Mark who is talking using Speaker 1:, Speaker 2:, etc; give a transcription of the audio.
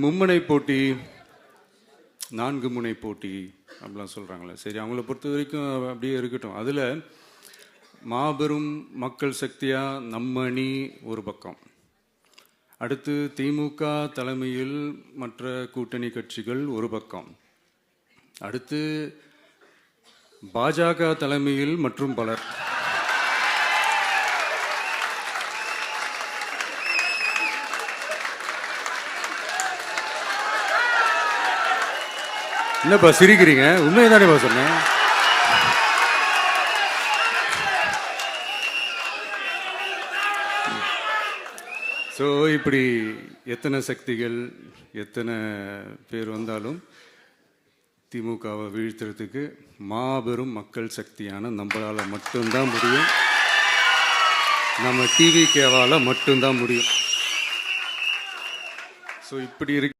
Speaker 1: மும்முனை போட்டி, 4 முனை போட்டி அப்படிலாம் சொல்கிறாங்களே, சரி அவங்கள பொறுத்த வரைக்கும் அப்படியே இருக்கட்டும். அதில் மாபெரும் மக்கள் சக்தியாக நம்ம அணி ஒரு பக்கம், அடுத்து திமுக தலைமையில் மற்ற கூட்டணி கட்சிகள் ஒரு பக்கம், அடுத்து பாஜக தலைமையில் மற்றும் பலர். என்னப்பா சிரிக்கிறீங்க? உண்மையை தானேப்பா சொன்னேன். ஸோ இப்படி எத்தனை சக்திகள் எத்தனை பேர் வந்தாலும் திமுகவை வீழ்த்துறதுக்கு மாபெரும் மக்கள் சக்தியான நம்மளால் மட்டும்தான் முடியும், நம்ம டிவிகேவால் மட்டும்தான் முடியும். ஸோ இப்படி இருக்கு.